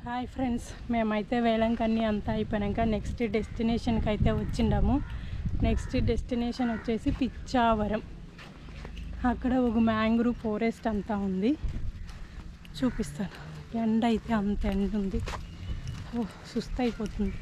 Hi friends, మేమైతే వేలంకన్నీ అంతా అయిపోయాక నెక్స్ట్ డెస్టినేషన్కి అయితే వచ్చిండాము. నెక్స్ట్ డెస్టినేషన్ వచ్చేసి పిచ్చావరం. అక్కడ ఒక మ్యాంగ్రూవ్ ఫారెస్ట్ అంతా ఉంది, చూపిస్తాను. ఎండ అయితే అంత ఎండ ఉంది, సుస్థ అయిపోతుంది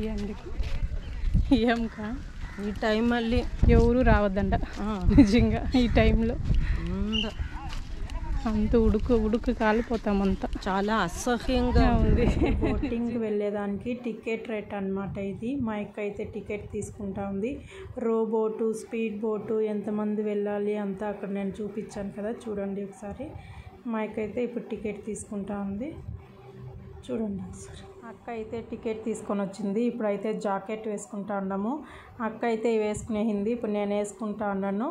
ఈ ఎండకి. ఏంకా ఈ టైం మళ్ళీ ఎవరు రావద్దంట నిజంగా. ఈ టైంలో అంత ఉడుకు కాలిపోతాం, అంతా చాలా అసహ్యంగా ఉంది. బోటింగ్కి వెళ్ళేదానికి టికెట్ రేట్ అనమాట ఇది. మా అక్క అయితే టికెట్ తీసుకుంటా ఉంది. రో బోటు, స్పీడ్ బోటు, ఎంతమంది వెళ్ళాలి అంతా అక్కడ నేను చూపించాను కదా, చూడండి ఒకసారి. మా అక్క అయితే ఇప్పుడు టికెట్ తీసుకుంటా ఉంది, చూడండి ఒకసారి. అక్క అయితే టికెట్ తీసుకొని వచ్చింది. ఇప్పుడైతే జాకెట్ వేసుకుంటా ఉన్నాము. అక్క అయితే వేసుకునేసింది, ఇప్పుడు నేను వేసుకుంటా ఉన్నాను.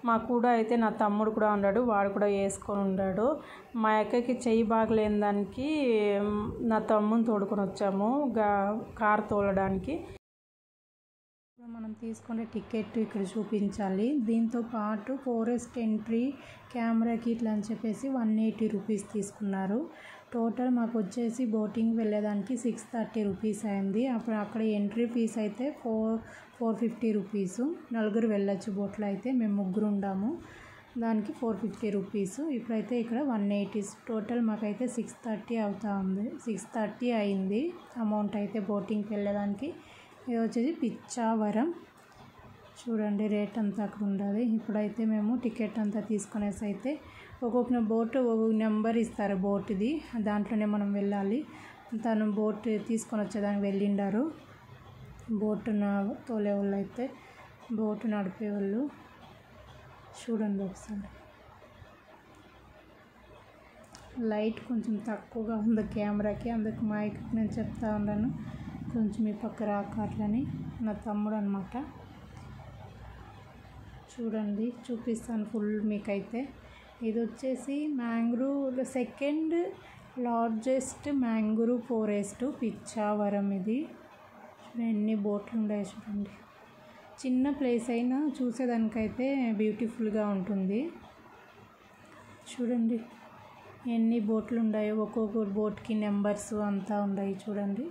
మా కూడా అయితే నా తమ్ముడు కూడా ఉన్నాడు, వాడు కూడా వేసుకొని ఉన్నాడు. మా అక్కకి చెయ్యి బాగలేని దానికి నా తమ్ముని తోడుకొని వచ్చాము కార్ తోలడానికి. మనం తీసుకునే టికెట్ ఇక్కడ చూపించాలి. దీంతో పాటు ఫారెస్ట్ ఎంట్రీ, కెమెరాకి ఇట్లా అని చెప్పేసి 180 రూపీస్ తీసుకున్నారు. టోటల్ మాకు వచ్చేసి బోటింగ్ వెళ్ళేదానికి 630 రూపీస్ అయింది. అప్పుడు అక్కడ ఎంట్రీ ఫీజ్ అయితే 450 రూపీసు. నలుగురు వెళ్ళొచ్చు బోట్లో అయితే, మేము ముగ్గురు ఉండాము, దానికి 450 రూపీసు. ఇప్పుడైతే ఇక్కడ 180, టోటల్ మాకైతే 630 అవుతా ఉంది. 630 అయింది అమౌంట్ అయితే బోటింగ్కి వెళ్ళేదానికి. ఇది వచ్చేసి పిచ్చావరం, చూడండి రేట్ అంతా అక్కడ ఉండాలి. ఇప్పుడైతే మేము టికెట్ అంతా తీసుకునేసి అయితే ఒక్కొక్క బోటు ఒక్కొక్క నెంబర్ ఇస్తారు బోటుది, దాంట్లోనే మనం వెళ్ళాలి. తను బోట్ తీసుకొని వచ్చేదానికి వెళ్ళిండారు. బోటు తోలే వాళ్ళు అయితే, బోటు నడిపే వాళ్ళు, చూడండి ఒకసారి. లైట్ కొంచెం తక్కువగా ఉంది కెమెరాకి, అందుకు మైక్ నేను చెప్తా ఉన్నాను కొంచెం ఈ పక్క రాకట్లని. నా తమ్ముడు అనమాట, చూడండి చూపిస్తాను ఫుల్ మీకైతే. ఇది వచ్చేసి mangrove second largest mangrove forest Pichavaram. ఇది ఎన్ని బోట్లు ఉన్నాయి చూడండి. చిన్న ప్లేస్ అయినా చూసేదానికైతే బ్యూటిఫుల్గా ఉంటుంది. చూడండి ఎన్ని బోట్లు ఉన్నాయో, ఒక్కొక్క బోట్కి నెంబర్స్ అంతా ఉన్నాయి చూడండి.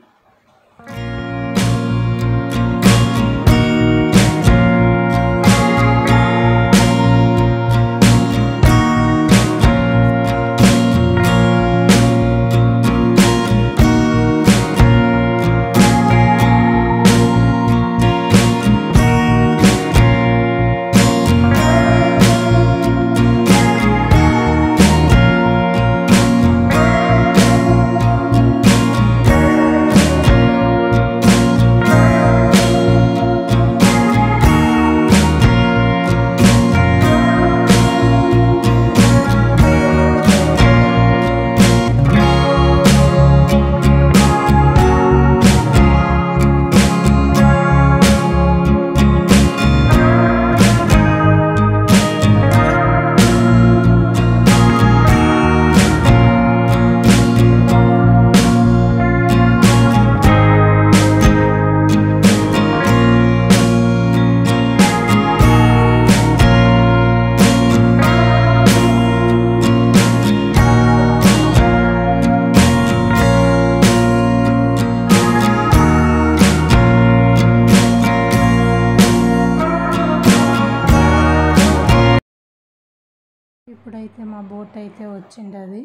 ఇప్పుడైతే మా బోట్ అయితే వచ్చింది.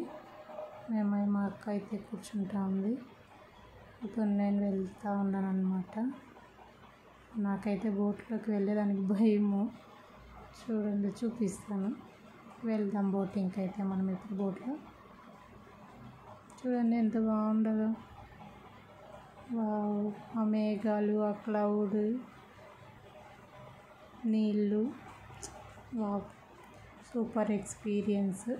మా అక్క అయితే కూర్చుంటా ఉంది. ఇప్పుడు నేను వెళ్తూ ఉన్నాను అనమాట. నాకైతే బోట్లోకి వెళ్ళేదానికి భయము, చూడండి చూపిస్తాను. వెళ్దాం బోటింగ్కి అయితే మనం ఇప్పుడు బోట్లో. చూడండి ఎంత బాగుండదో, వావ్, ఆ మేఘాలు, ఆ క్లౌడ్, నీళ్ళు, వావ్, సూపర్ ఎక్స్పీరియన్స్.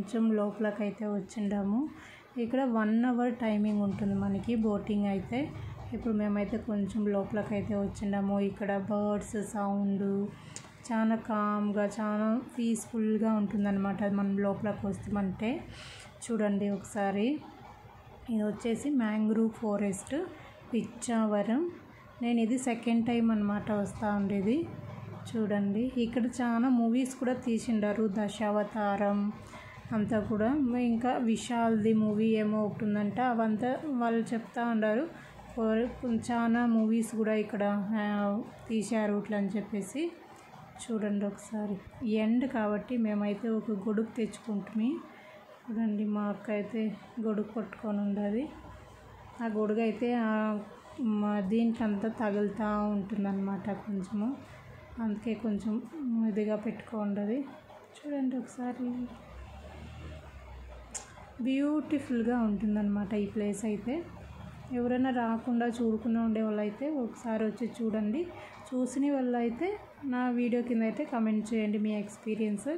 కొంచెం లోపలకైతే వచ్చిండాము. ఇక్కడ 1 అవర్ టైమింగ్ ఉంటుంది మనకి బోటింగ్ అయితే. ఇప్పుడు మేమైతే కొంచెం లోపలకైతే వచ్చిండాము. ఇక్కడ బర్డ్స్ సౌండ్ చాలా కామ్గా చాలా పీస్ఫుల్గా ఉంటుందన్నమాట మనం లోపలికి వస్తామంటే. చూడండి ఒకసారి, ఇది వచ్చేసి మ్యాంగ్రూవ్ ఫారెస్ట్ పిచ్చావరం. నేను ఇది సెకండ్ టైం అన్నమాట వస్తూ ఉండేది. చూడండి ఇక్కడ చాలా మూవీస్ కూడా తీసిండారు, దశావతారం అంతా కూడా. ఇంకా విశాల్ది మూవీ ఏమో ఒకటి ఉందంట, అవంతా వాళ్ళు చెప్తా ఉన్నారు. చాలా మూవీస్ కూడా ఇక్కడ తీశారు ఇట్లా అని చెప్పేసి. చూడండి ఒకసారి, ఎండ్ కాబట్టి మేమైతే ఒక గొడుగు తెచ్చుకుంటాము. చూడండి మా అక్క అయితే గొడుగు పట్టుకొని ఉండదు. ఆ గొడుగు అయితే దీంట్లంతా తగులుతూ ఉంటుందన్నమాట కొంచెము, అందుకే కొంచెం ఇదిగా పెట్టుకోండి. చూడండి ఒకసారి, బ్యూటిఫుల్గా ఉంటుందన్నమాట ఈ ప్లేస్ అయితే. ఎవరైనా రాకుండా చూడకుండా ఉండే వాళ్ళు అయితే ఒకసారి వచ్చి చూడండి. చూసిన వాళ్ళు అయితే నా వీడియో కింద అయితే కమెంట్ చేయండి మీ ఎక్స్పీరియన్స్.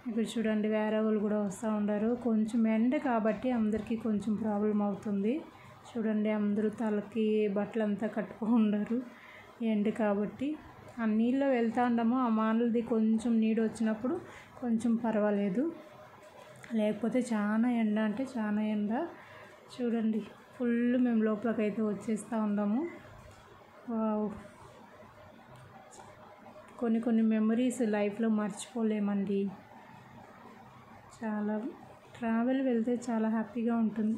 ఇక్కడ చూడండి వేరే వాళ్ళు కూడా వస్తూ ఉంటారు. కొంచెం ఎండ కాబట్టి అందరికీ కొంచెం ప్రాబ్లం అవుతుంది. చూడండి అందరూ తలకి బట్టలంతా కట్టుకొని ఉండరు ఎండ కాబట్టి. ఆ నీళ్ళలో వెళ్తూ ఉండము, ఆ మానలది కొంచెం నీడు వచ్చినప్పుడు కొంచెం పర్వాలేదు, లేకపోతే చాలా ఎండ అంటే చాలా ఎండ. చూడండి ఫుల్ మేము లోపలికైతే వచ్చేస్తూ ఉన్నాము. కొన్ని మెమరీస్ లైఫ్లో మర్చిపోలేమండి. చాలా ట్రావెల్ వెళ్తే చాలా హ్యాపీగా ఉంటుంది.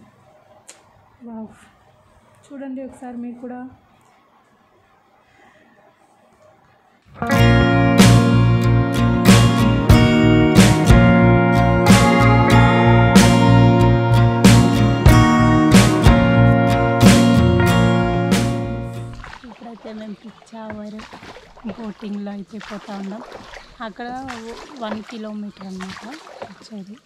వావ్, చూడండి ఒకసారి మీరు కూడా. ఇప్పుడైతే మేము పిచ్చావరం బోటింగ్లో అయితే పోతూ ఉన్నాం. అక్కడ 1 కిలోమీటర్ అన్నమాట వచ్చేది.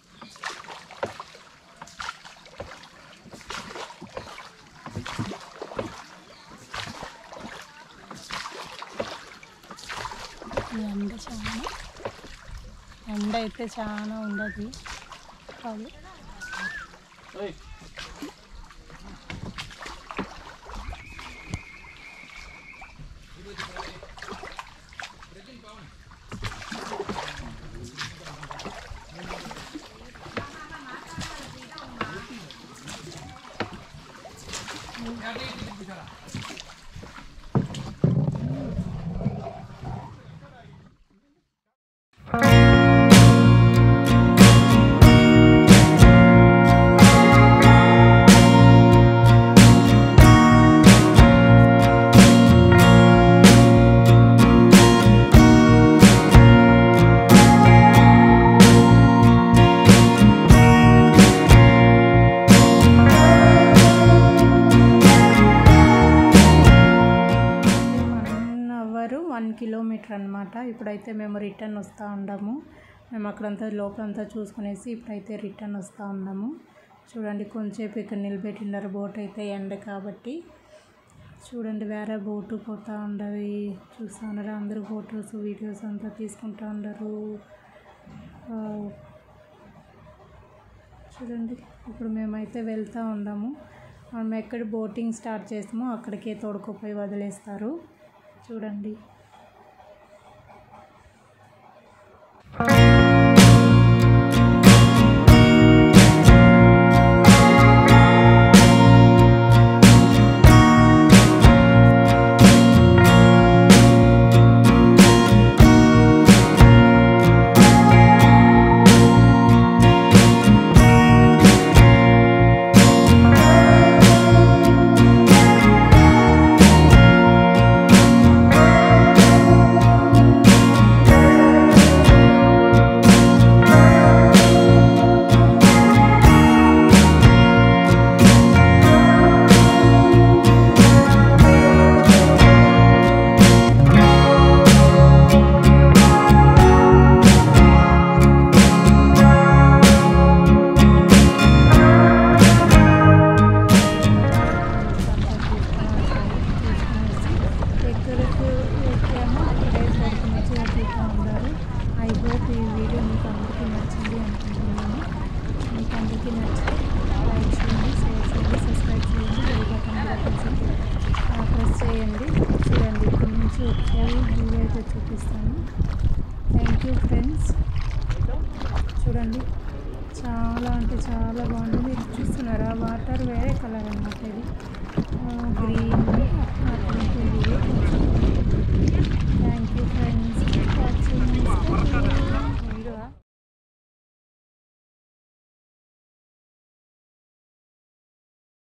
ఎండ అయితే చాలా ఉండదు కాదు. కిలోమీటర్ అనమాట. ఇప్పుడైతే మేము రిటర్న్ వస్తూ ఉన్నాము. మేము అక్కడంతా లోపలంతా చూసుకునేసి ఇప్పుడైతే రిటర్న్ వస్తూ ఉన్నాము. చూడండి కొంచెంసేపు ఇక్కడ నిలబెట్టినారు బోట్ అయితే ఎండ కాబట్టి. చూడండి వేరే బోటు పోతూ ఉండదు, చూస్తూ ఉన్నారు అందరూ. ఫొటోస్ వీడియోస్ అంతా తీసుకుంటూ ఉండరు. చూడండి ఇప్పుడు మేమైతే వెళ్తూ ఉన్నాము. మనం ఎక్కడ బోటింగ్ స్టార్ట్ చేస్తామో అక్కడికే తోడుకుపోయి వదిలేస్తారు. చూడండి ఫ్రెండ్స్. చూడండి చాలా అంటే చాలా బాగుంది. మీరు చూస్తున్నారా వాటర్ వేరే కలర్ అన్నమాట ఇది.